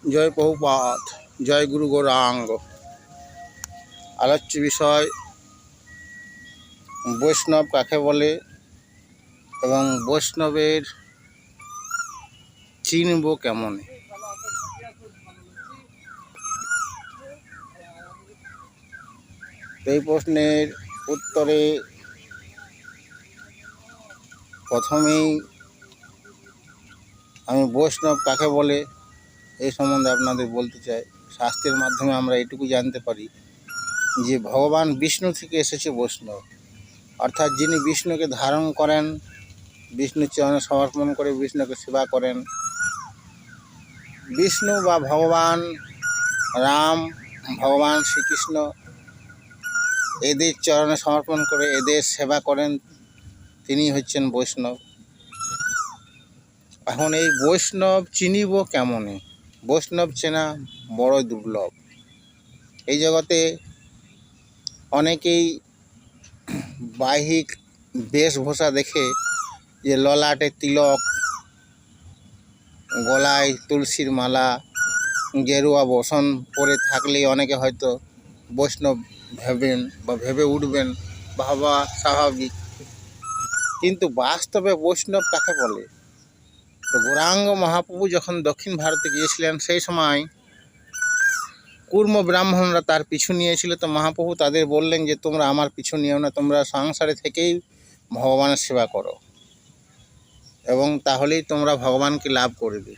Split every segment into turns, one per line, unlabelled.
জয় প্রভুপাদ, জয় গুরু গৌরাঙ্গ। আলোচ্য বিষয় বৈষ্ণব কাকে বলে এবং বৈষ্ণবের চিনব কেমনে। এই প্রশ্নের উত্তরে প্রথমেই আমি বৈষ্ণব কাকে বলে এই সম্বন্ধে আপনাদের বলতে চাই। শাস্ত্রের মাধ্যমে আমরা এটুকু জানতে পারি যে ভগবান বিষ্ণু থেকে এসেছে বৈষ্ণব, অর্থাৎ যিনি বিষ্ণুকে ধারণ করেন, বিষ্ণুর চরণে সমর্পণ করে বিষ্ণুকে সেবা করেন। বিষ্ণু বা ভগবান রাম, ভগবান শ্রীকৃষ্ণ এদের চরণে সমর্পণ করে এদের সেবা করেন, তিনি হচ্ছেন বৈষ্ণব। এখন এই বৈষ্ণব চিনিব কেমনে? বৈষ্ণব চেনা বড় দুর্লভ। এই জগতে অনেকেই বাহ্যিক বেশভূষা দেখে, যে ললাটে তিলক, গলায় তুলসীর মালা, গেরুয়া বসন পরে থাকলেই অনেকে হয়তো বৈষ্ণব ভাবেন বা ভেবে উঠবেন, ভাবা স্বাভাবিক। কিন্তু বাস্তবে বৈষ্ণব কাকে বলে? তো গৌরাঙ্গ মহাপ্রভু যখন দক্ষিণ ভারতে গিয়েছিলেন, সেই সময় কুর্ম ব্রাহ্মণরা তার পিছু নিয়েছিল। তো মহাপ্রভু তাদের বললেন যে তোমরা আমার পিছু নিও না, তোমরা সংসারে থেকেই ভগবানের সেবা করো এবং তাহলেই তোমরা ভগবানকে লাভ করবে।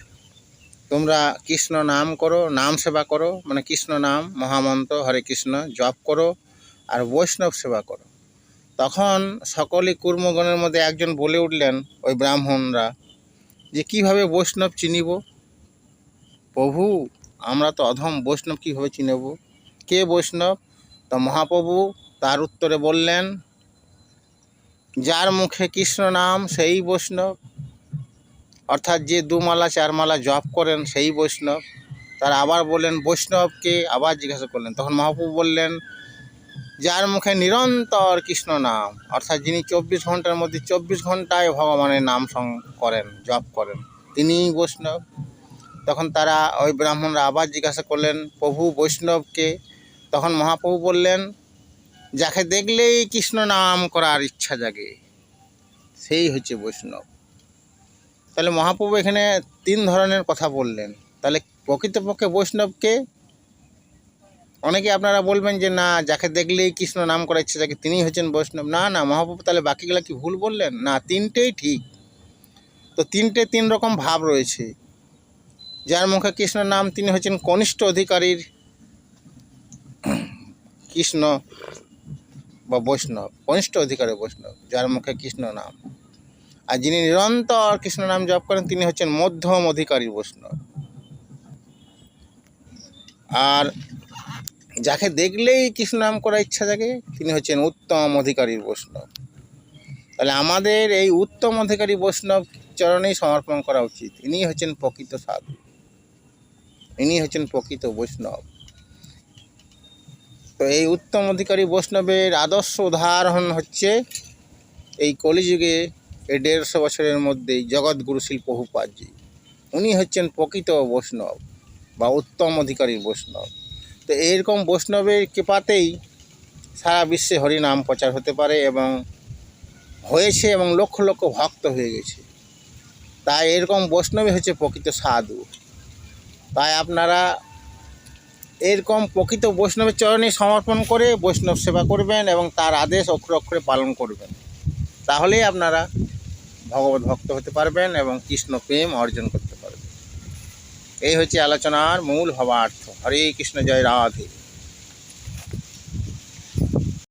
তোমরা কৃষ্ণ নাম করো, নাম সেবা করো, মানে কৃষ্ণ নাম মহামন্ত্র হরে কৃষ্ণ জপ করো আর বৈষ্ণব সেবা করো। তখন সকলে কুর্মগণের মধ্যে একজন বলে উঠলেন, ওই ব্রাহ্মণরা, যে কিভাবে বৈষ্ণব চিনিব? প্রভু, আমরা তো অধম, বৈষ্ণব কীভাবে চিনব? কে বৈষ্ণব? তো মহাপ্রভু তার উত্তরে বললেন, যার মুখে কৃষ্ণ নাম সেই বৈষ্ণব, অর্থাৎ যে দুমালা চারমালা জপ করেন সেই বৈষ্ণব। তারা আবার বললেন বৈষ্ণবকে, আবার জিজ্ঞাসা করলেন। তখন মহাপ্রভু বললেন, যার মুখে নিরন্তর কৃষ্ণ নাম, অর্থাৎ যিনি 24 ঘন্টার মধ্যে 24 ঘন্টায় ভগবানের নাম করেন, জপ করেন, তিনিই বৈষ্ণব। তখন তারা, ওই ব্রাহ্মণরা আবার জিজ্ঞাসা করলেন, প্রভু বৈষ্ণবকে? তখন মহাপ্রভু বললেন, যাকে দেখলেই কৃষ্ণ নাম করার ইচ্ছা জাগে সেই হচ্ছে বৈষ্ণব। তাহলে মহাপ্রভু এখানে 3 ধরনের কথা বললেন। তাহলে প্রকৃতপক্ষে বৈষ্ণবকে? অনেকে আপনারা বলবেন যে না, যাকে দেখলেই কৃষ্ণ নাম করার ইচ্ছা জাগে তিনিই হচ্ছেন বৈষ্ণব। না না, মহাপ্রভু তাহলে বাকিগুলো কি ভুল বললেন? না, 3টেই ঠিক। তো 3 রকম ভাব রয়েছে। যার মুখে কৃষ্ণ নাম তিনি হচ্ছেন কনিষ্ঠ অধিকারীর কৃষ্ণ বা বৈষ্ণব, কনিষ্ঠ অধিকারী বৈষ্ণব, যার মুখে কৃষ্ণ নাম। আর যিনি নিরন্তর কৃষ্ণ নাম জপ করেন তিনি হচ্ছেন মধ্যম অধিকারী বৈষ্ণব। আর যাকে দেখলেই কৃষ্ণ নাম করার ইচ্ছা জাগে তিনি হচ্ছেন উত্তম অধিকারীর বৈষ্ণব। তাহলে আমাদের এই উত্তম অধিকারী বৈষ্ণব চরণেই সমর্পণ করা উচিত। ইনি হচ্ছেন প্রকৃত সাধু, ইনি হচ্ছেন প্রকৃত বৈষ্ণব। তো এই উত্তম অধিকারী বৈষ্ণবের আদর্শ উদাহরণ হচ্ছে এই কলিযুগে এই 150 বছরের মধ্যেই জগৎগুরু শ্রী প্রভুপাদজি। উনি হচ্ছেন প্রকৃত বৈষ্ণব বা উত্তম অধিকারী বৈষ্ণব। তো এইরকম বৈষ্ণবের কৃপাতেই সারা বিশ্বে হরিনাম প্রচার হতে পারে এবং হয়েছে, এবং লক্ষ লক্ষ ভক্ত হয়ে গেছে। তাই এরকম বৈষ্ণবই হচ্ছে প্রকৃত সাধু। তাই আপনারা এরকম প্রকৃত বৈষ্ণবের চরণে সমর্পণ করে বৈষ্ণব সেবা করবেন এবং তার আদেশ অক্ষরে অক্ষরে পালন করবেন। তাহলেই আপনারা ভগবত ভক্ত হতে পারবেন এবং কৃষ্ণ প্রেম অর্জন করতে পারবেন। এই হচ্ছে আলোচনার মূল ভাবার্থ। হরে কৃষ্ণ, জয় রাধে।